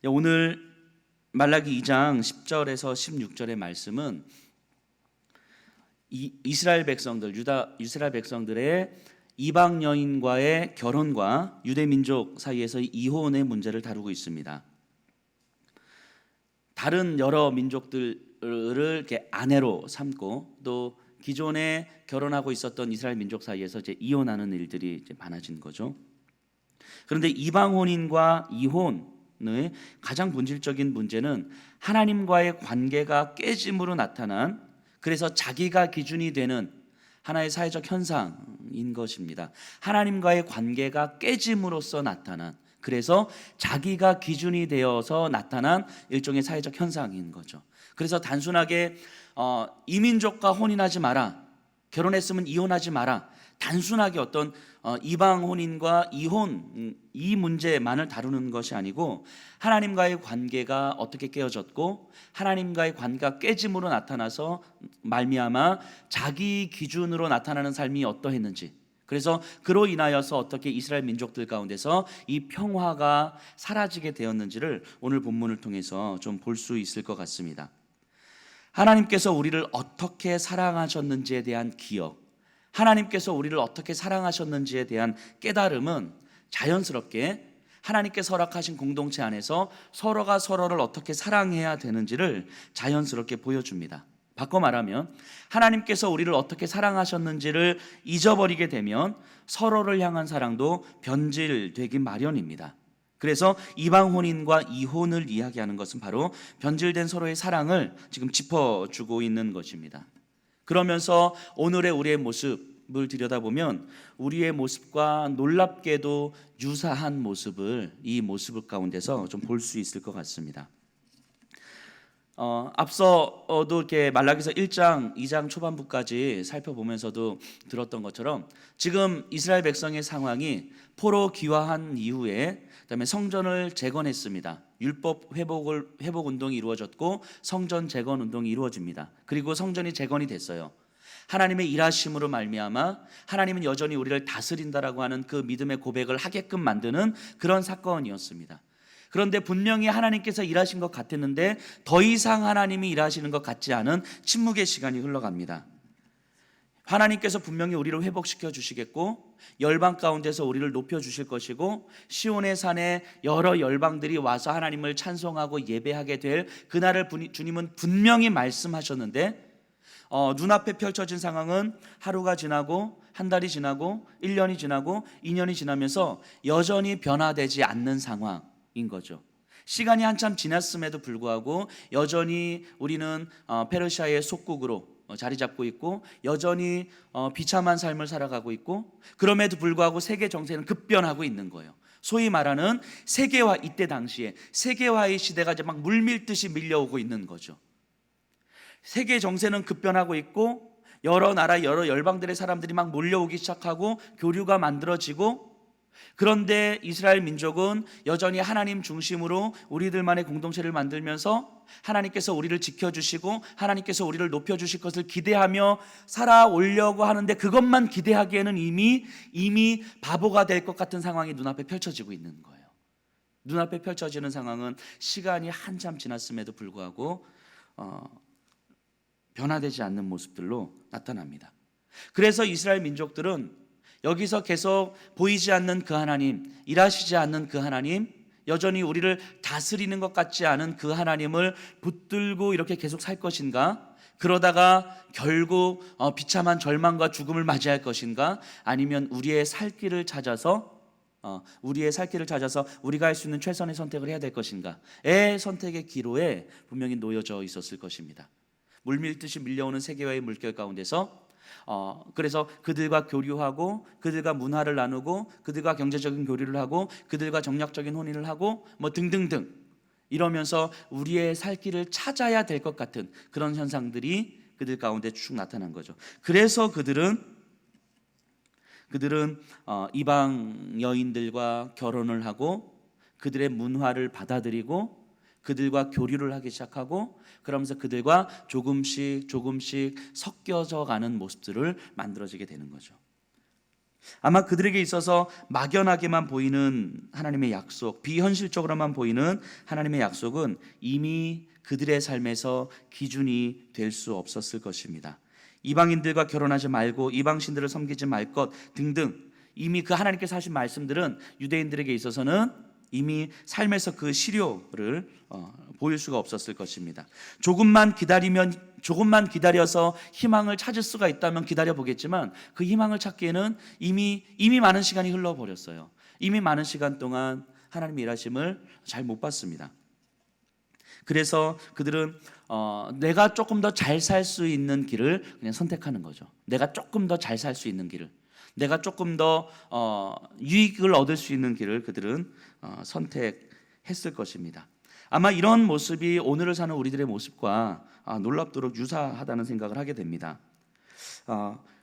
오늘 말라기 2장 10절에서 16절의 말씀은 이스라엘 백성들, 이스라엘 백성들의 이방 여인과의 결혼과 유대 민족 사이에서의 이혼의 문제를 다루고 있습니다. 다른 여러 민족들을 이렇게 아내로 삼고 또 기존에 결혼하고 있었던 이스라엘 민족 사이에서 이제 이혼하는 일들이 이제 많아진 거죠. 그런데 이방 혼인과 이혼의 가장 본질적인 문제는 하나님과의 관계가 깨짐으로 나타난, 그래서 자기가 기준이 되는 하나의 사회적 현상인 것입니다. 하나님과의 관계가 깨짐으로써 나타난, 그래서 자기가 기준이 되어서 나타난 일종의 사회적 현상인 거죠. 그래서 단순하게 이민족과 혼인하지 마라, 결혼했으면 이혼하지 마라, 단순하게 어떤 이방 혼인과 이혼 이 문제만을 다루는 것이 아니고 하나님과의 관계가 어떻게 깨어졌고 하나님과의 관계가 깨짐으로 나타나서 말미암아 자기 기준으로 나타나는 삶이 어떠했는지, 그래서 그로 인하여서 어떻게 이스라엘 민족들 가운데서 이 평화가 사라지게 되었는지를 오늘 본문을 통해서 좀 볼 수 있을 것 같습니다. 하나님께서 우리를 어떻게 사랑하셨는지에 대한 기억, 하나님께서 우리를 어떻게 사랑하셨는지에 대한 깨달음은 자연스럽게 하나님께서 허락하신 공동체 안에서 서로가 서로를 어떻게 사랑해야 되는지를 자연스럽게 보여줍니다. 바꿔 말하면 하나님께서 우리를 어떻게 사랑하셨는지를 잊어버리게 되면 서로를 향한 사랑도 변질되기 마련입니다. 그래서 이방 혼인과 이혼을 이야기하는 것은 바로 변질된 서로의 사랑을 지금 짚어주고 있는 것입니다. 그러면서 오늘의 우리의 모습을 들여다보면 우리의 모습과 놀랍게도 유사한 모습을 이 모습 가운데서 좀 볼 수 있을 것 같습니다. 앞서도 이렇게 말라기서 1장, 2장 초반부까지 살펴보면서도 들었던 것처럼 지금 이스라엘 백성의 상황이 포로 귀화한 이후에 그다음에 성전을 재건했습니다. 율법 회복 운동이 이루어졌고 성전 재건 운동이 이루어집니다. 그리고 성전이 재건이 됐어요. 하나님의 일하심으로 말미암아 하나님은 여전히 우리를 다스린다라고 하는 그 믿음의 고백을 하게끔 만드는 그런 사건이었습니다. 그런데 분명히 하나님께서 일하신 것 같았는데 더 이상 하나님이 일하시는 것 같지 않은 침묵의 시간이 흘러갑니다. 하나님께서 분명히 우리를 회복시켜 주시겠고 열방 가운데서 우리를 높여 주실 것이고 시온의 산에 여러 열방들이 와서 하나님을 찬송하고 예배하게 될 그날을 주님은 분명히 말씀하셨는데 눈앞에 펼쳐진 상황은 하루가 지나고 한 달이 지나고 1년이 지나고 2년이 지나면서 여전히 변화되지 않는 상황인 거죠. 시간이 한참 지났음에도 불구하고 여전히 우리는 페르시아의 속국으로 자리 잡고 있고 여전히 비참한 삶을 살아가고 있고 그럼에도 불구하고 세계 정세는 급변하고 있는 거예요. 소위 말하는 세계화, 이때 당시에 세계화의 시대가 이제 막 물밀듯이 밀려오고 있는 거죠. 세계 정세는 급변하고 있고 여러 나라 여러 열방들의 사람들이 막 몰려오기 시작하고 교류가 만들어지고, 그런데 이스라엘 민족은 여전히 하나님 중심으로 우리들만의 공동체를 만들면서 하나님께서 우리를 지켜주시고 하나님께서 우리를 높여주실 것을 기대하며 살아오려고 하는데 그것만 기대하기에는 이미 바보가 될 것 같은 상황이 눈앞에 펼쳐지고 있는 거예요. 눈앞에 펼쳐지는 상황은 시간이 한참 지났음에도 불구하고 변화되지 않는 모습들로 나타납니다. 그래서 이스라엘 민족들은 여기서 계속 보이지 않는 그 하나님, 일하시지 않는 그 하나님, 여전히 우리를 다스리는 것 같지 않은 그 하나님을 붙들고 이렇게 계속 살 것인가? 그러다가 결국 비참한 절망과 죽음을 맞이할 것인가? 아니면 우리의 살 길을 찾아서 우리가 할 수 있는 최선의 선택을 해야 될 것인가의 선택의 기로에 분명히 놓여져 있었을 것입니다. 물밀듯이 밀려오는 세계화의 물결 가운데서 그래서 그들과 교류하고 그들과 문화를 나누고 그들과 경제적인 교류를 하고 그들과 정략적인 혼인을 하고 뭐 등등등 이러면서 우리의 살 길을 찾아야 될 것 같은 그런 현상들이 그들 가운데 쭉 나타난 거죠. 그래서 그들은 이방 여인들과 결혼을 하고 그들의 문화를 받아들이고 그들과 교류를 하기 시작하고 그러면서 그들과 조금씩 섞여져 가는 모습들을 만들어지게 되는 거죠. 아마 그들에게 있어서 막연하게만 보이는 하나님의 약속, 비현실적으로만 보이는 하나님의 약속은 이미 그들의 삶에서 기준이 될 수 없었을 것입니다. 이방인들과 결혼하지 말고 이방신들을 섬기지 말 것 등등, 이미 그 하나님께서 하신 말씀들은 유대인들에게 있어서는 이미 삶에서 그 실효를 보일 수가 없었을 것입니다. 조금만 기다려서 희망을 찾을 수가 있다면 기다려 보겠지만, 그 희망을 찾기에는 이미 많은 시간이 흘러버렸어요. 이미 많은 시간 동안 하나님의 일하심을 잘 못 봤습니다. 그래서 그들은 내가 조금 더 잘 살 수 있는 길을 그냥 선택하는 거죠. 내가 조금 더 잘 살 수 있는 길을, 내가 조금 더 유익을 얻을 수 있는 길을 그들은 선택했을 것입니다. 아마 이런 모습이 오늘을 사는 우리들의 모습과 놀랍도록 유사하다는 생각을 하게 됩니다.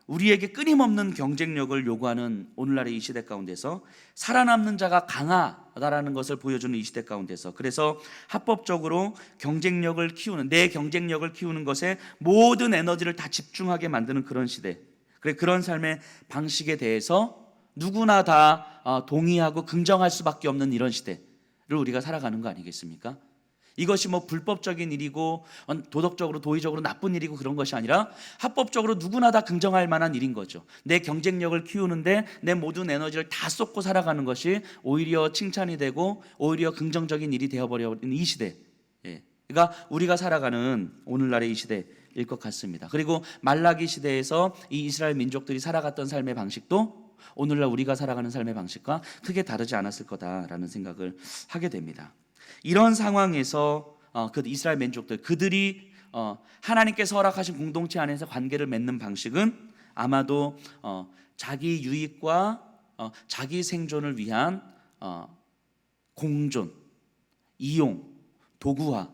우리에게 끊임없는 경쟁력을 요구하는 오늘날의 이 시대 가운데서 살아남는 자가 강하다라는 것을 보여주는 이 시대 가운데서, 그래서 합법적으로 경쟁력을 키우는, 내 경쟁력을 키우는 것에 모든 에너지를 다 집중하게 만드는 그런 시대, 그런 삶의 방식에 대해서 누구나 다 동의하고 긍정할 수밖에 없는 이런 시대를 우리가 살아가는 거 아니겠습니까? 이것이 뭐 불법적인 일이고 도덕적으로 도의적으로 나쁜 일이고 그런 것이 아니라 합법적으로 누구나 다 긍정할 만한 일인 거죠. 내 경쟁력을 키우는데 내 모든 에너지를 다 쏟고 살아가는 것이 오히려 칭찬이 되고 오히려 긍정적인 일이 되어버리는 이 시대, 그러니까 우리가 살아가는 오늘날의 이 시대일 것 같습니다. 그리고 말라기 시대에서 이 이스라엘 민족들이 살아갔던 삶의 방식도 오늘날 우리가 살아가는 삶의 방식과 크게 다르지 않았을 거다라는 생각을 하게 됩니다. 이런 상황에서 그 이스라엘 민족들, 그들이 하나님께서 허락하신 공동체 안에서 관계를 맺는 방식은 아마도 자기 유익과 자기 생존을 위한 공존, 이용, 도구화,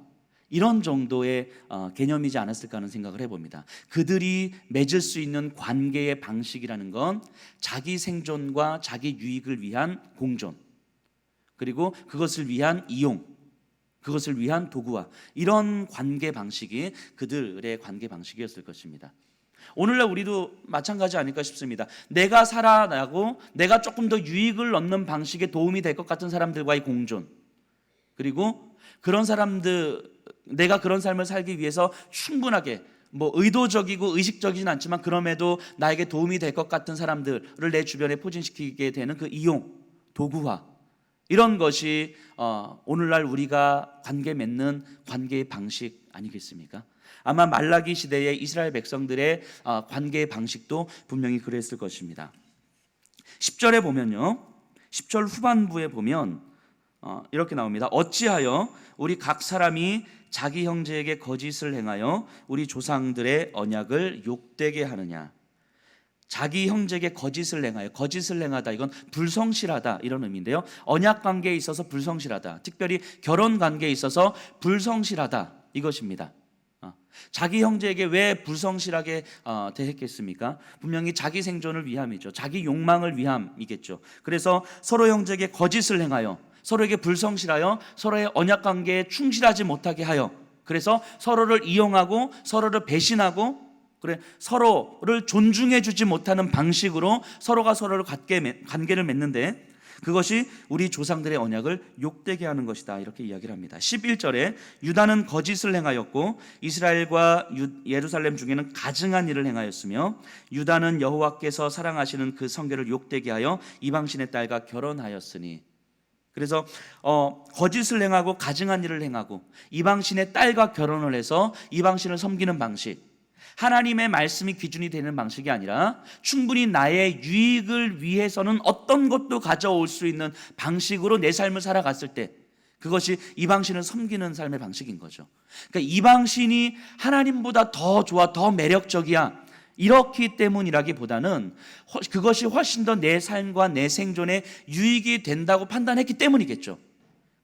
이런 정도의 개념이지 않았을까 하는 생각을 해봅니다. 그들이 맺을 수 있는 관계의 방식이라는 건 자기 생존과 자기 유익을 위한 공존, 그리고 그것을 위한 이용, 그것을 위한 도구화, 이런 관계 방식이 그들의 관계 방식이었을 것입니다. 오늘날 우리도 마찬가지 아닐까 싶습니다. 내가 살아나고 내가 조금 더 유익을 얻는 방식에 도움이 될 것 같은 사람들과의 공존, 그리고 그런 사람들, 내가 그런 삶을 살기 위해서 충분하게 뭐 의도적이고 의식적이진 않지만 그럼에도 나에게 도움이 될 것 같은 사람들을 내 주변에 포진시키게 되는 그 이용, 도구화, 이런 것이 오늘날 우리가 관계 맺는 관계의 방식 아니겠습니까? 아마 말라기 시대의 이스라엘 백성들의 관계의 방식도 분명히 그랬을 것입니다. 10절에 보면요, 10절 후반부에 보면 이렇게 나옵니다. 어찌하여 우리 각 사람이 자기 형제에게 거짓을 행하여 우리 조상들의 언약을 욕되게 하느냐. 자기 형제에게 거짓을 행하여, 거짓을 행하다, 이건 불성실하다 이런 의미인데요, 언약 관계에 있어서 불성실하다, 특별히 결혼 관계에 있어서 불성실하다, 이것입니다. 자기 형제에게 왜 불성실하게 대했겠습니까? 분명히 자기 생존을 위함이죠. 자기 욕망을 위함이겠죠. 그래서 서로 형제에게 거짓을 행하여, 서로에게 불성실하여 서로의 언약 관계에 충실하지 못하게 하여, 그래서 서로를 이용하고 서로를 배신하고 서로를 존중해 주지 못하는 방식으로 서로가 서로를 관계를 맺는데, 그것이 우리 조상들의 언약을 욕되게 하는 것이다, 이렇게 이야기를 합니다. 11절에 유다는 거짓을 행하였고 이스라엘과 예루살렘 중에는 가증한 일을 행하였으며 유다는 여호와께서 사랑하시는 그 성결을 욕되게 하여 이방신의 딸과 결혼하였으니. 그래서 거짓을 행하고 가증한 일을 행하고 이방신의 딸과 결혼을 해서 이방신을 섬기는 방식, 하나님의 말씀이 기준이 되는 방식이 아니라 충분히 나의 유익을 위해서는 어떤 것도 가져올 수 있는 방식으로 내 삶을 살아갔을 때, 그것이 이방신을 섬기는 삶의 방식인 거죠. 그러니까 이방신이 하나님보다 더 좋아, 더 매력적이야, 이렇기 때문이라기보다는 그것이 훨씬 더 내 삶과 내 생존에 유익이 된다고 판단했기 때문이겠죠.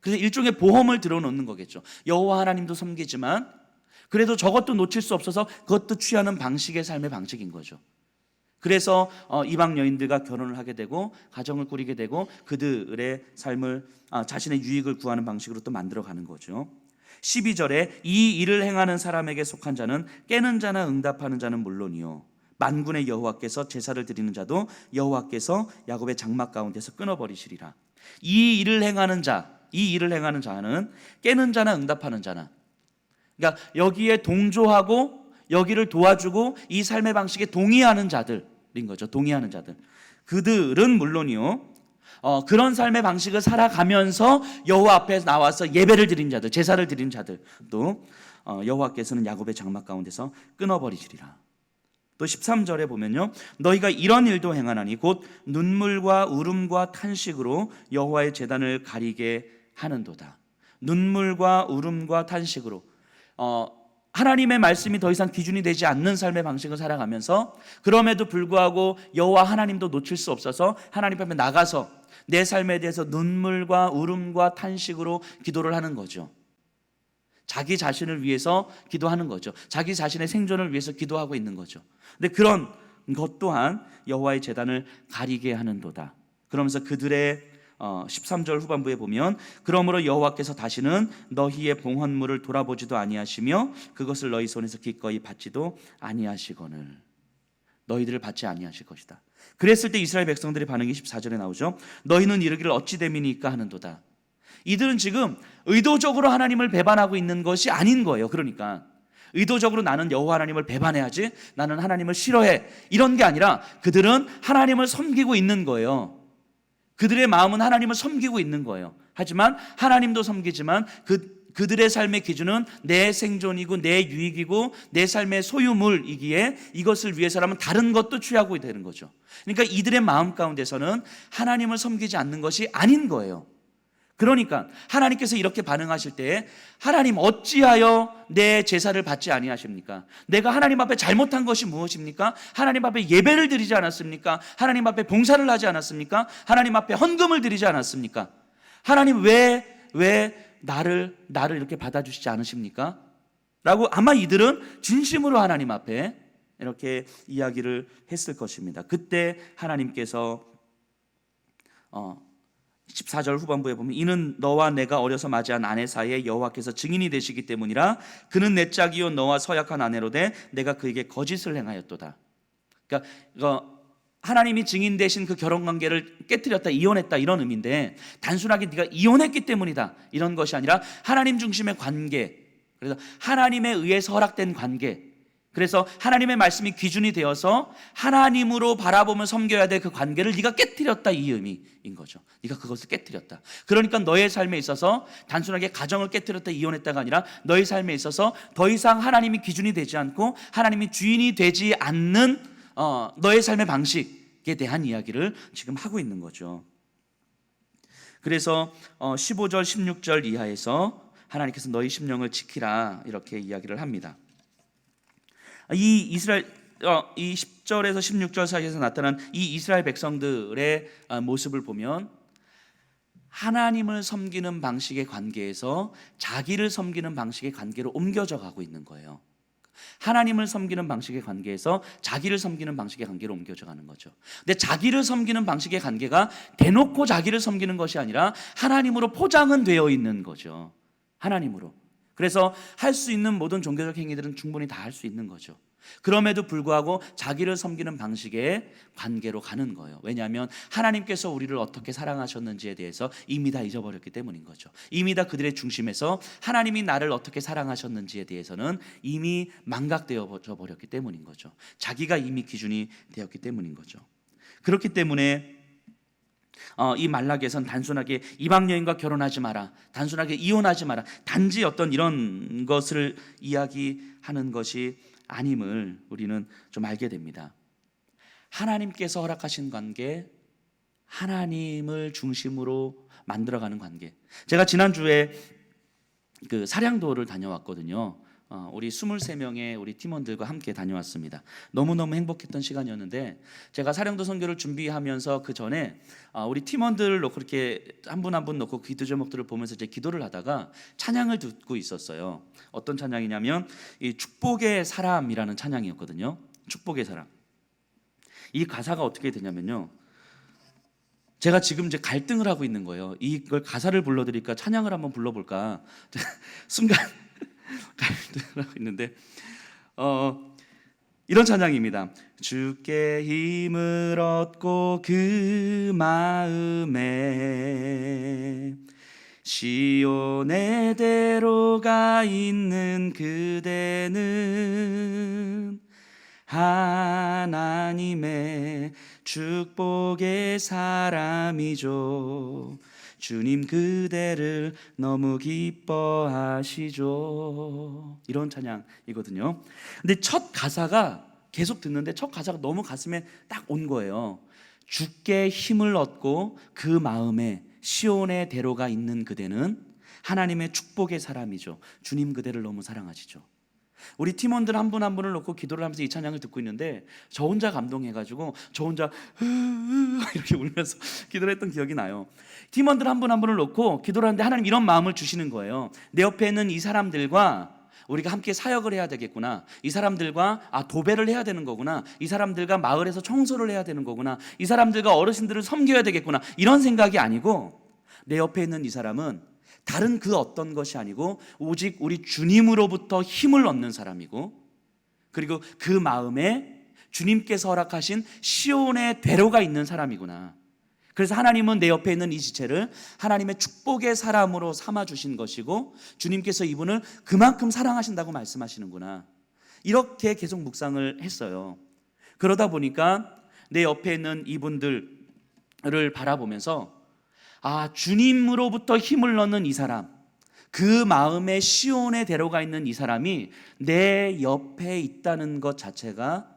그래서 일종의 보험을 들어놓는 거겠죠. 여호와 하나님도 섬기지만 그래도 저것도 놓칠 수 없어서 그것도 취하는 방식의 삶의 방식인 거죠. 그래서 이방 여인들과 결혼을 하게 되고 가정을 꾸리게 되고 그들의 삶을 자신의 유익을 구하는 방식으로 또 만들어가는 거죠. 12절에 이 일을 행하는 사람에게 속한 자는 깨는 자나 응답하는 자는 물론이요 만군의 여호와께서 제사를 드리는 자도 여호와께서 야곱의 장막 가운데서 끊어버리시리라. 이 일을 행하는 자는 깨는 자나 응답하는 자나, 그러니까 여기에 동조하고 여기를 도와주고 이 삶의 방식에 동의하는 자들인 거죠. 동의하는 자들. 그들은 물론이요, 그런 삶의 방식을 살아가면서 여호와 앞에 나와서 예배를 드린 자들, 제사를 드린 자들도 여호와께서는 야곱의 장막 가운데서 끊어버리시리라. 또 13절에 보면요, 너희가 이런 일도 행하나니 곧 눈물과 울음과 탄식으로 여호와의 제단을 가리게 하는도다. 눈물과 울음과 탄식으로 하나님의 말씀이 더 이상 기준이 되지 않는 삶의 방식을 살아가면서, 그럼에도 불구하고 여호와 하나님도 놓칠 수 없어서 하나님 앞에 나가서 내 삶에 대해서 눈물과 울음과 탄식으로 기도를 하는 거죠. 자기 자신을 위해서 기도하는 거죠. 자기 자신의 생존을 위해서 기도하고 있는 거죠. 근데 그런 것 또한 여호와의 제단을 가리게 하는도다. 그러면서 그들의 13절 후반부에 보면, 그러므로 여호와께서 다시는 너희의 봉헌물을 돌아보지도 아니하시며 그것을 너희 손에서 기꺼이 받지도 아니하시거늘. 너희들을 받지 아니하실 것이다. 그랬을 때 이스라엘 백성들의 반응이 14절에 나오죠. 너희는 이르기를 어찌 됨이니까 하는도다. 이들은 지금 의도적으로 하나님을 배반하고 있는 것이 아닌 거예요. 그러니까 의도적으로 나는 여호와 하나님을 배반해야지, 나는 하나님을 싫어해, 이런 게 아니라 그들은 하나님을 섬기고 있는 거예요. 그들의 마음은 하나님을 섬기고 있는 거예요. 하지만 하나님도 섬기지만 그들의 삶의 기준은 내 생존이고 내 유익이고 내 삶의 소유물이기에 이것을 위해서라면 다른 것도 취하고 되는 거죠. 그러니까 이들의 마음 가운데서는 하나님을 섬기지 않는 것이 아닌 거예요. 그러니까 하나님께서 이렇게 반응하실 때, 하나님 어찌하여 내 제사를 받지 아니하십니까? 내가 하나님 앞에 잘못한 것이 무엇입니까? 하나님 앞에 예배를 드리지 않았습니까? 하나님 앞에 봉사를 하지 않았습니까? 하나님 앞에 헌금을 드리지 않았습니까? 하나님 왜 나를 이렇게 받아주시지 않으십니까? 라고 아마 이들은 진심으로 하나님 앞에 이렇게 이야기를 했을 것입니다. 그때 하나님께서 14절 후반부에 보면, 이는 너와 내가 어려서 맞이한 아내 사이에 여호와께서 증인이 되시기 때문이라. 그는 내 짝이요 너와 서약한 아내로되 내가 그에게 거짓을 행하였도다. 그러니까 하나님이 증인 되신 그 결혼 관계를 깨뜨렸다, 이혼했다, 이런 의미인데, 단순하게 네가 이혼했기 때문이다 이런 것이 아니라 하나님 중심의 관계, 그래서 하나님에 의해서 허락된 관계, 그래서 하나님의 말씀이 기준이 되어서 하나님으로 바라보며 섬겨야 될 그 관계를 네가 깨뜨렸다, 이 의미인 거죠. 네가 그것을 깨뜨렸다. 그러니까 너의 삶에 있어서 단순하게 가정을 깨뜨렸다, 이혼했다가 아니라 너의 삶에 있어서 더 이상 하나님이 기준이 되지 않고 하나님이 주인이 되지 않는 너의 삶의 방식에 대한 이야기를 지금 하고 있는 거죠. 그래서 15절 16절 이하에서 하나님께서 너희 심령을 지키라 이렇게 이야기를 합니다. 이 10절에서 16절 사이에서 나타난 이 이스라엘 백성들의 모습을 보면, 하나님을 섬기는 방식의 관계에서 자기를 섬기는 방식의 관계로 옮겨져 가고 있는 거예요. 하나님을 섬기는 방식의 관계에서 자기를 섬기는 방식의 관계로 옮겨져 가는 거죠. 근데 자기를 섬기는 방식의 관계가 대놓고 자기를 섬기는 것이 아니라 하나님으로 포장은 되어 있는 거죠. 하나님으로. 그래서 할 수 있는 모든 종교적 행위들은 충분히 다 할 수 있는 거죠. 그럼에도 불구하고 자기를 섬기는 방식의 관계로 가는 거예요. 왜냐하면 하나님께서 우리를 어떻게 사랑하셨는지에 대해서 이미 다 잊어버렸기 때문인 거죠. 이미 다 그들의 중심에서 하나님이 나를 어떻게 사랑하셨는지에 대해서는 이미 망각되어 버렸기 때문인 거죠. 자기가 이미 기준이 되었기 때문인 거죠. 그렇기 때문에 이 말라기에선 단순하게 이방 여인과 결혼하지 마라, 단순하게 이혼하지 마라, 단지 어떤 이런 것을 이야기하는 것이 아님을 우리는 좀 알게 됩니다. 하나님께서 허락하신 관계, 하나님을 중심으로 만들어가는 관계. 제가 지난주에 그 사량도를 다녀왔거든요. 우리 23명의 우리 팀원들과 함께 다녀왔습니다. 너무너무 행복했던 시간이었는데, 제가 사령도 선교를 준비하면서 그 전에 우리 팀원들을 놓고 이렇게 한 분 한 분 놓고 기도 제목들을 보면서 이제 기도를 하다가 찬양을 듣고 있었어요. 어떤 찬양이냐면 이 축복의 사람이라는 찬양이었거든요. 축복의 사람. 이 가사가 어떻게 되냐면요, 제가 지금 이제 갈등을 하고 있는 거예요. 이걸 가사를 불러드릴까 찬양을 한번 불러볼까 순간 갈등을 하고 있는데, 이런 찬양입니다. 주께 힘을 얻고 그 마음에 시온의 대로가 있는 그대는 하나님의 축복의 사람이죠. 주님 그대를 너무 기뻐하시죠. 이런 찬양이거든요. 근데 첫 가사가 계속 듣는데 첫 가사가 너무 가슴에 딱 온 거예요. 주께 힘을 얻고 그 마음에 시온의 대로가 있는 그대는 하나님의 축복의 사람이죠. 주님 그대를 너무 사랑하시죠. 우리 팀원들 한 분 한 분을 놓고 기도를 하면서 이 찬양을 듣고 있는데 저 혼자 감동해가지고 저 혼자 이렇게 울면서 기도를 했던 기억이 나요. 팀원들 한 분 한 분을 놓고 기도를 하는데 하나님 이런 마음을 주시는 거예요. 내 옆에 있는 이 사람들과 우리가 함께 사역을 해야 되겠구나. 이 사람들과 도배를 해야 되는 거구나. 이 사람들과 마을에서 청소를 해야 되는 거구나. 이 사람들과 어르신들을 섬겨야 되겠구나. 이런 생각이 아니고 내 옆에 있는 이 사람은 다른 그 어떤 것이 아니고 오직 우리 주님으로부터 힘을 얻는 사람이고, 그리고 그 마음에 주님께서 허락하신 시온의 대로가 있는 사람이구나. 그래서 하나님은 내 옆에 있는 이 지체를 하나님의 축복의 사람으로 삼아주신 것이고 주님께서 이분을 그만큼 사랑하신다고 말씀하시는구나. 이렇게 계속 묵상을 했어요. 그러다 보니까 내 옆에 있는 이분들을 바라보면서 주님으로부터 힘을 얻는 이 사람, 그 마음에 시온의 대로가 있는 이 사람이 내 옆에 있다는 것 자체가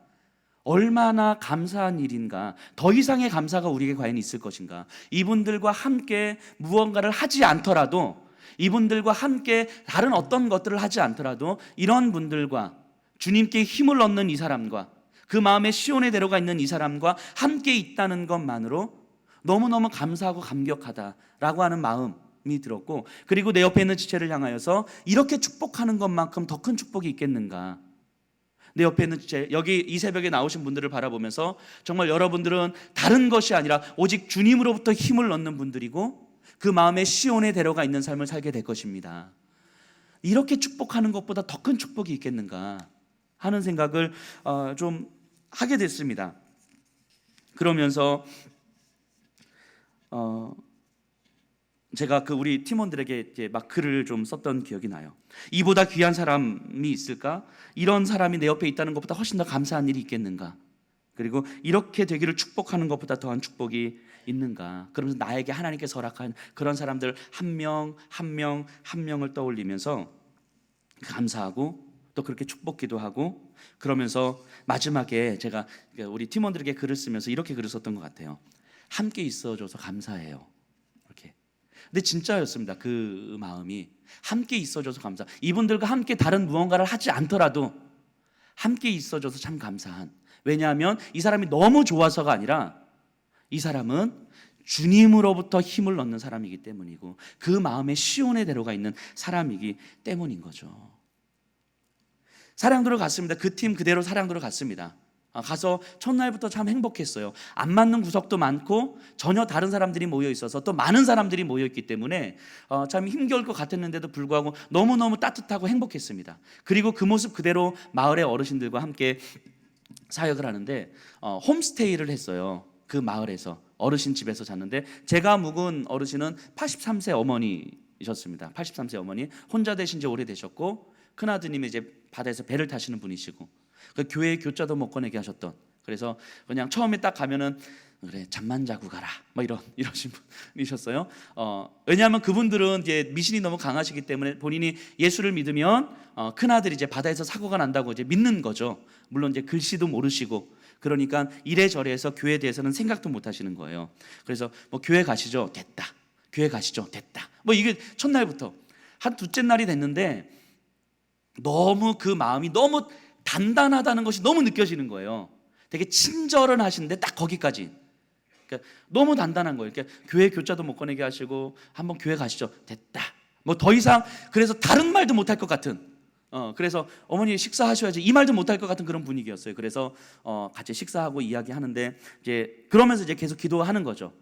얼마나 감사한 일인가. 더 이상의 감사가 우리에게 과연 있을 것인가. 이분들과 함께 무언가를 하지 않더라도, 이분들과 함께 다른 어떤 것들을 하지 않더라도 이런 분들과 주님께 힘을 얻는 이 사람과 그 마음에 시온의 대로가 있는 이 사람과 함께 있다는 것만으로 너무너무 감사하고 감격하다라고 하는 마음이 들었고, 그리고 내 옆에 있는 지체를 향하여서 이렇게 축복하는 것만큼 더 큰 축복이 있겠는가. 내 옆에 있는 지체, 여기 이 새벽에 나오신 분들을 바라보면서 정말 여러분들은 다른 것이 아니라 오직 주님으로부터 힘을 얻는 분들이고 그 마음에 시온의 대로가 있는 삶을 살게 될 것입니다. 이렇게 축복하는 것보다 더 큰 축복이 있겠는가 하는 생각을 좀 하게 됐습니다. 그러면서 제가 우리 팀원들에게 이제 막 글을 좀 썼던 기억이 나요. 이보다 귀한 사람이 있을까? 이런 사람이 내 옆에 있다는 것보다 훨씬 더 감사한 일이 있겠는가? 그리고 이렇게 되기를 축복하는 것보다 더한 축복이 있는가? 그러면서 나에게 하나님께서 허락한 그런 사람들 한 명 한 명 한 명을 떠올리면서 감사하고 또 그렇게 축복 기도하고, 그러면서 마지막에 제가 우리 팀원들에게 글을 쓰면서 이렇게 글을 썼던 것 같아요. 함께 있어줘서 감사해요. 이렇게. 근데 진짜였습니다. 그 마음이 함께 있어줘서 감사. 이분들과 함께 다른 무언가를 하지 않더라도 함께 있어줘서 참 감사한. 왜냐하면 이 사람이 너무 좋아서가 아니라 이 사람은 주님으로부터 힘을 얻는 사람이기 때문이고 그 마음에 시온의 대로가 있는 사람이기 때문인 거죠. 사랑도로 갔습니다. 그 팀 그대로 사랑도로 갔습니다. 가서 첫날부터 참 행복했어요. 안 맞는 구석도 많고 전혀 다른 사람들이 모여 있어서 또 많은 사람들이 모여 있기 때문에 참 힘겨울 것 같았는데도 불구하고 너무너무 따뜻하고 행복했습니다. 그리고 그 모습 그대로 마을의 어르신들과 함께 사역을 하는데 홈스테이를 했어요. 그 마을에서 어르신 집에서 잤는데 제가 묵은 어르신은 83세 어머니셨습니다. 83세 어머니 혼자 되신 지 오래되셨고 큰아드님이 이제 바다에서 배를 타시는 분이시고 그 교회 교자도 못 꺼내게 하셨던, 그래서 그냥 처음에 딱 가면은 그래 잠만 자고 가라 뭐 이러신 분이셨어요. 왜냐하면 그분들은 이제 미신이 너무 강하시기 때문에 본인이 예수를 믿으면 큰 아들이 이제 바다에서 사고가 난다고 이제 믿는 거죠. 물론 이제 글씨도 모르시고 그러니까 이래저래해서 교회에 대해서는 생각도 못 하시는 거예요. 그래서 뭐 교회 가시죠, 됐다. 교회 가시죠, 됐다. 뭐 이게 첫날부터 한 둘째 날이 됐는데 너무 그 마음이 너무 단단하다는 것이 너무 느껴지는 거예요. 되게 친절은 하시는데 딱 거기까지. 그러니까 너무 단단한 거예요. 그러니까 교회 교자도 못 꺼내게 하시고 한번 교회 가시죠. 됐다. 뭐 더 이상 그래서 다른 말도 못 할 것 같은. 그래서 어머니 식사하셔야지 이 말도 못 할 것 같은 그런 분위기였어요. 그래서 같이 식사하고 이야기하는데 이제 그러면서 이제 계속 기도하는 거죠.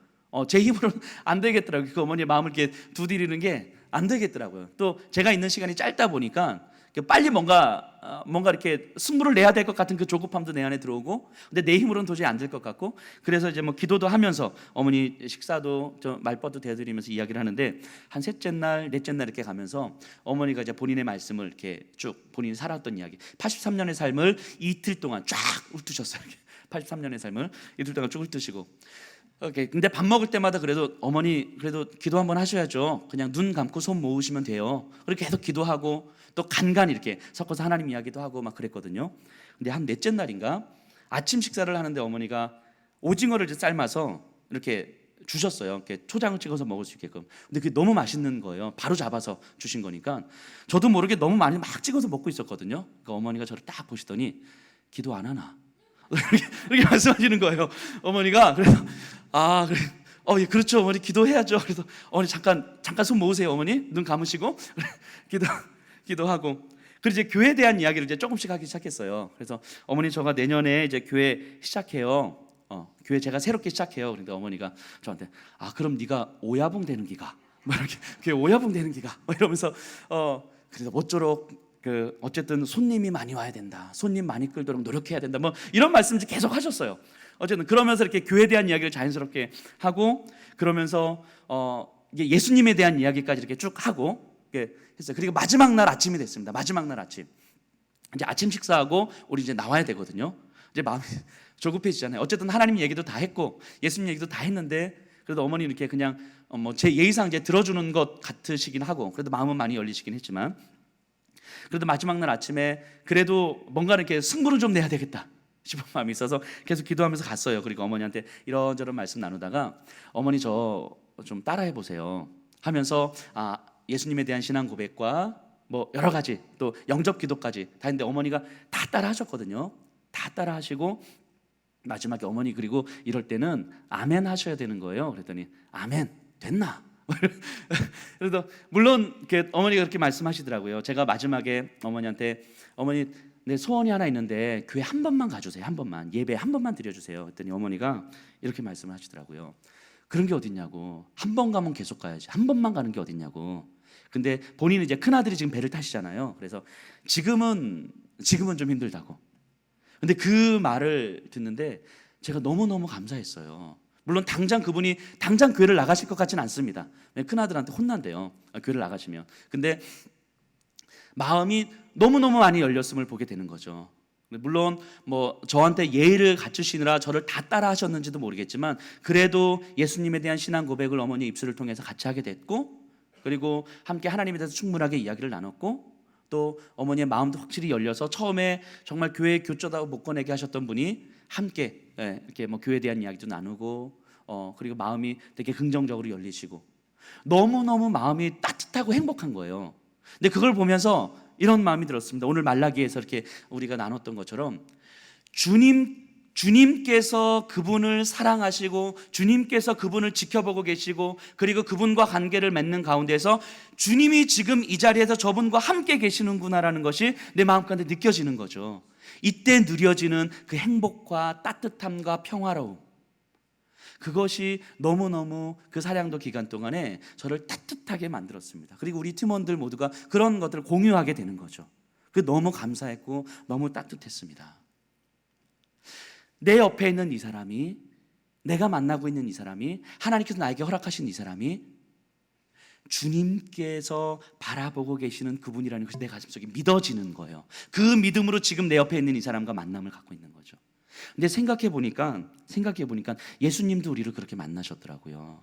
제 힘으로는 안 되겠더라고요. 그 어머니의 마음을 이렇게 두드리는 게 안 되겠더라고요. 또 제가 있는 시간이 짧다 보니까 빨리 뭔가 이렇게 승부를 내야 될 것 같은 그 조급함도 내 안에 들어오고, 근데 내 힘으로는 도저히 안 될 것 같고, 그래서 이제 뭐 기도도 하면서 어머니 식사도 말벗도 대드리면서 이야기를 하는데, 한 셋째 날, 넷째 날 이렇게 가면서 어머니가 이제 본인의 말씀을 이렇게 쭉 본인이 살았던 이야기, 83년의 삶을 이틀 동안 쫙 훑으셨어요. 83년의 삶을 이틀 동안 쭉 훑으시고, 오케이. 근데 밥 먹을 때마다 그래도 어머니 그래도 기도 한번 하셔야죠. 그냥 눈 감고 손 모으시면 돼요. 그렇게 계속 기도하고 또 간간히 이렇게 섞어서 하나님 이야기도 하고 막 그랬거든요. 근데 한 넷째 날인가 아침 식사를 하는데 어머니가 오징어를 이제 삶아서 이렇게 주셨어요. 이렇게 초장을 찍어서 먹을 수 있게끔. 근데 그게 너무 맛있는 거예요. 바로 잡아서 주신 거니까 저도 모르게 너무 많이 막 찍어서 먹고 있었거든요. 그러니까 어머니가 저를 딱 보시더니 기도 안 하나? 이렇게 말씀하시는 거예요. 어머니가. 그래서 그래. 예, 그렇죠. 어머니 기도해야죠. 그래서 어머니 잠깐 손 모으세요. 어머니 눈 감으시고 기도하고. 그리고 이제 교회에 대한 이야기를 이제 조금씩 하기 시작했어요. 그래서 어머니 저가 내년에 이제 교회 시작해요. 교회 제가 새롭게 시작해요. 그런데 어머니가 저한테 그럼 네가 오야붕 되는 기가 뭐 이렇게 교회 오야붕 되는 기가 이러면서 그래서 모쪼록 어쨌든 손님이 많이 와야 된다. 손님 많이 끌도록 노력해야 된다. 뭐 이런 말씀 계속 하셨어요. 어쨌든 그러면서 이렇게 교회에 대한 이야기를 자연스럽게 하고 그러면서 이게 예수님에 대한 이야기까지 이렇게 쭉 하고 이렇게 했어요. 그리고 마지막 날 아침이 됐습니다. 마지막 날 아침. 이제 아침 식사하고 우리 이제 나와야 되거든요. 이제 마음이 조급해지잖아요. 어쨌든 하나님 얘기도 다 했고 예수님 얘기도 다 했는데 그래도 어머니 이렇게 그냥 뭐 제 예의상 이제 들어주는 것 같으시긴 하고 그래도 마음은 많이 열리시긴 했지만 그래도 마지막 날 아침에 그래도 뭔가 이렇게 승부를 좀 내야 되겠다 싶은 마음이 있어서 계속 기도하면서 갔어요. 그리고 어머니한테 이런저런 말씀 나누다가 어머니 저 좀 따라해 보세요 하면서 예수님에 대한 신앙 고백과 뭐 여러 가지 또 영접 기도까지 다 했는데 어머니가 다 따라 하셨거든요. 다 따라 하시고 마지막에 어머니 그리고 이럴 때는 아멘 하셔야 되는 거예요. 그랬더니 아멘 됐나? 그래도 물론 어머니가 그렇게 말씀하시더라고요. 제가 마지막에 어머니한테 어머니 내 소원이 하나 있는데 교회 한 번만 가주세요. 한 번만 예배 한 번만 드려주세요. 그랬더니 어머니가 이렇게 말씀을 하시더라고요. 그런 게 어딨냐고. 한 번 가면 계속 가야지. 한 번만 가는 게 어딨냐고. 근데 본인은 이제 큰 아들이 지금 배를 타시잖아요. 그래서 지금은 좀 힘들다고. 근데 그 말을 듣는데 제가 너무너무 감사했어요. 물론 그분이 당장 교회를 나가실 것 같지는 않습니다. 큰아들한테 혼난대요. 교회를 나가시면. 근데 마음이 너무너무 많이 열렸음을 보게 되는 거죠. 물론 뭐 저한테 예의를 갖추시느라 저를 다 따라 하셨는지도 모르겠지만 그래도 예수님에 대한 신앙 고백을 어머니 입술을 통해서 같이 하게 됐고 그리고 함께 하나님에 대해서 충분하게 이야기를 나눴고 또 어머니의 마음도 확실히 열려서 처음에 정말 교회 교쩌다고 못 꺼내게 하셨던 분이 함께 이렇게 뭐 교회에 대한 이야기도 나누고 그리고 마음이 되게 긍정적으로 열리시고 너무너무 마음이 따뜻하고 행복한 거예요. 근데 그걸 보면서 이런 마음이 들었습니다. 오늘 말라기에서 이렇게 우리가 나눴던 것처럼 주님께서 그분을 사랑하시고 주님께서 그분을 지켜보고 계시고 그리고 그분과 관계를 맺는 가운데서 주님이 지금 이 자리에서 저분과 함께 계시는구나라는 것이 내 마음가운데 느껴지는 거죠. 이때 누려지는 그 행복과 따뜻함과 평화로움, 그것이 너무너무 그 사량도 기간 동안에 저를 따뜻하게 만들었습니다. 그리고 우리 팀원들 모두가 그런 것들을 공유하게 되는 거죠. 그 너무 감사했고 너무 따뜻했습니다. 내 옆에 있는 이 사람이, 내가 만나고 있는 이 사람이, 하나님께서 나에게 허락하신 이 사람이 주님께서 바라보고 계시는 그분이라는 것이 내 가슴속에 믿어지는 거예요. 그 믿음으로 지금 내 옆에 있는 이 사람과 만남을 갖고 있는 거죠. 근데 생각해 보니까 예수님도 우리를 그렇게 만나셨더라고요.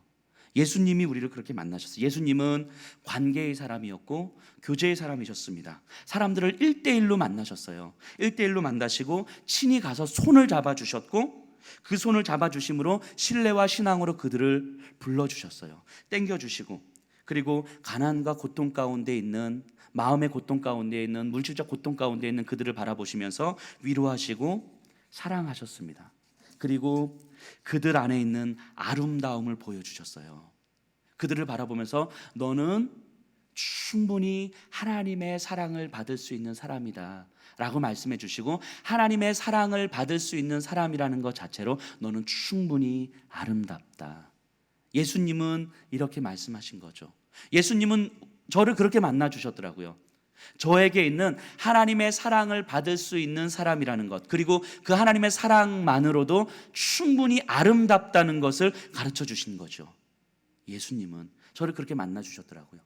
예수님이 우리를 그렇게 만나셨어요. 예수님은 관계의 사람이었고 교제의 사람이셨습니다. 사람들을 1대1로 만나셨어요. 1대1로 만나시고 친히 가서 손을 잡아주셨고 그 손을 잡아주심으로 신뢰와 신앙으로 그들을 불러주셨어요. 땡겨주시고 그리고 가난과 고통 가운데 있는, 마음의 고통 가운데 있는, 물질적 고통 가운데 있는 그들을 바라보시면서 위로하시고 사랑하셨습니다. 그리고 그들 안에 있는 아름다움을 보여주셨어요. 그들을 바라보면서 너는 충분히 하나님의 사랑을 받을 수 있는 사람이다 라고 말씀해 주시고 하나님의 사랑을 받을 수 있는 사람이라는 것 자체로 너는 충분히 아름답다. 예수님은 이렇게 말씀하신 거죠. 예수님은 저를 그렇게 만나 주셨더라고요. 저에게 있는 하나님의 사랑을 받을 수 있는 사람이라는 것, 그리고 그 하나님의 사랑만으로도 충분히 아름답다는 것을 가르쳐 주신 거죠. 예수님은 저를 그렇게 만나 주셨더라고요.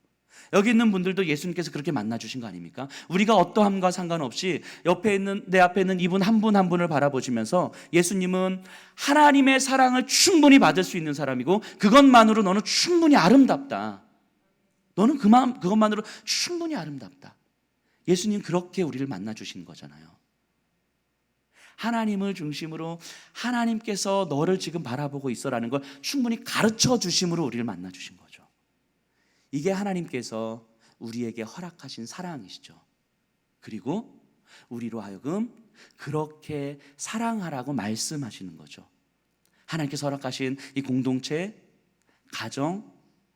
여기 있는 분들도 예수님께서 그렇게 만나 주신 거 아닙니까? 우리가 어떠함과 상관없이 옆에 있는, 내 앞에 있는 이분 한 분 한 분을 바라보시면서 예수님은 하나님의 사랑을 충분히 받을 수 있는 사람이고 그것만으로 너는 충분히 아름답다. 너는 그것만으로 충분히 아름답다. 예수님 그렇게 우리를 만나 주신 거잖아요. 하나님을 중심으로 하나님께서 너를 지금 바라보고 있어라는 걸 충분히 가르쳐 주심으로 우리를 만나 주신 거죠. 이게 하나님께서 우리에게 허락하신 사랑이시죠. 그리고 우리로 하여금 그렇게 사랑하라고 말씀하시는 거죠. 하나님께서 허락하신 이 공동체, 가정,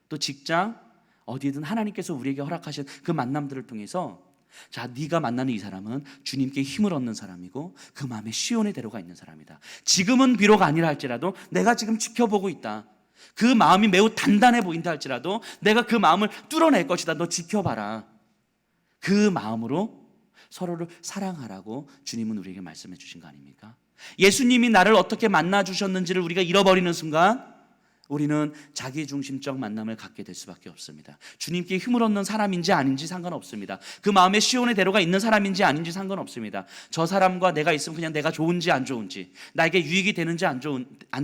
또 직장, 어디든 하나님께서 우리에게 허락하신 그 만남들을 통해서 자, 네가 만나는 이 사람은 주님께 힘을 얻는 사람이고 그 마음에 시온의 대로가 있는 사람이다. 지금은 비록 아니라 할지라도 내가 지금 지켜보고 있다. 그 마음이 매우 단단해 보인다 할지라도 내가 그 마음을 뚫어낼 것이다. 너 지켜봐라. 그 마음으로 서로를 사랑하라고 주님은 우리에게 말씀해 주신 거 아닙니까? 예수님이 나를 어떻게 만나 주셨는지를 우리가 잃어버리는 순간 우리는 자기중심적 만남을 갖게 될 수밖에 없습니다. 주님께 힘을 얻는 사람인지 아닌지 상관없습니다. 그 마음에 시온의 대로가 있는 사람인지 아닌지 상관없습니다. 저 사람과 내가 있으면 그냥 내가 좋은지 안 좋은지, 나에게 유익이 되는지 안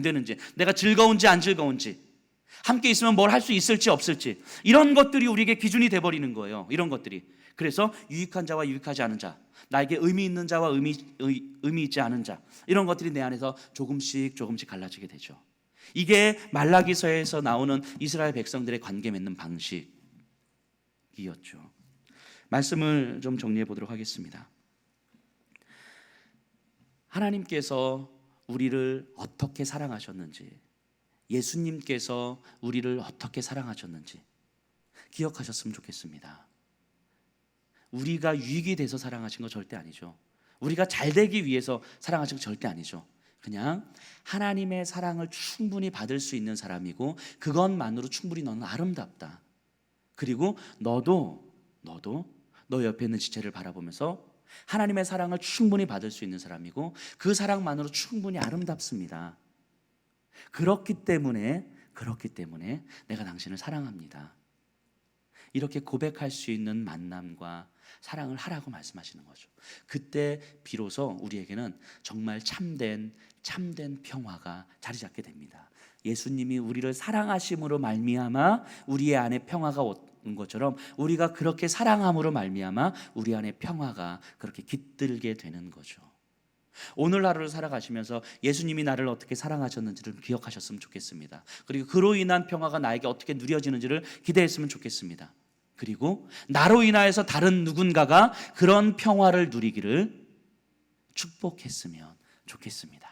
되는지, 내가 즐거운지 안 즐거운지, 함께 있으면 뭘 할 수 있을지 없을지, 이런 것들이 우리에게 기준이 돼버리는 거예요. 이런 것들이. 그래서 유익한 자와 유익하지 않은 자, 나에게 의미 있는 자와 의미 있지 않은 자, 이런 것들이 내 안에서 조금씩 갈라지게 되죠. 이게 말라기서에서 나오는 이스라엘 백성들의 관계 맺는 방식이었죠. 말씀을 좀 정리해 보도록 하겠습니다. 하나님께서 우리를 어떻게 사랑하셨는지, 예수님께서 우리를 어떻게 사랑하셨는지 기억하셨으면 좋겠습니다. 우리가 유익이 돼서 사랑하신 거 절대 아니죠. 우리가 잘 되기 위해서 사랑하신 거 절대 아니죠. 그냥 하나님의 사랑을 충분히 받을 수 있는 사람이고 그것만으로 충분히 너는 아름답다. 그리고 너도 너 옆에 있는 지체를 바라보면서 하나님의 사랑을 충분히 받을 수 있는 사람이고 그 사랑만으로 충분히 아름답습니다. 그렇기 때문에 내가 당신을 사랑합니다. 이렇게 고백할 수 있는 만남과 사랑을 하라고 말씀하시는 거죠. 그때 비로소 우리에게는 정말 참된 평화가 자리 잡게 됩니다. 예수님이 우리를 사랑하심으로 말미암아 우리의 안에 평화가 온 것처럼 우리가 그렇게 사랑함으로 말미암아 우리 안에 평화가 그렇게 깃들게 되는 거죠. 오늘 하루를 살아가시면서 예수님이 나를 어떻게 사랑하셨는지를 기억하셨으면 좋겠습니다. 그리고 그로 인한 평화가 나에게 어떻게 누려지는지를 기대했으면 좋겠습니다. 그리고 나로 인하여서 다른 누군가가 그런 평화를 누리기를 축복했으면 좋겠습니다.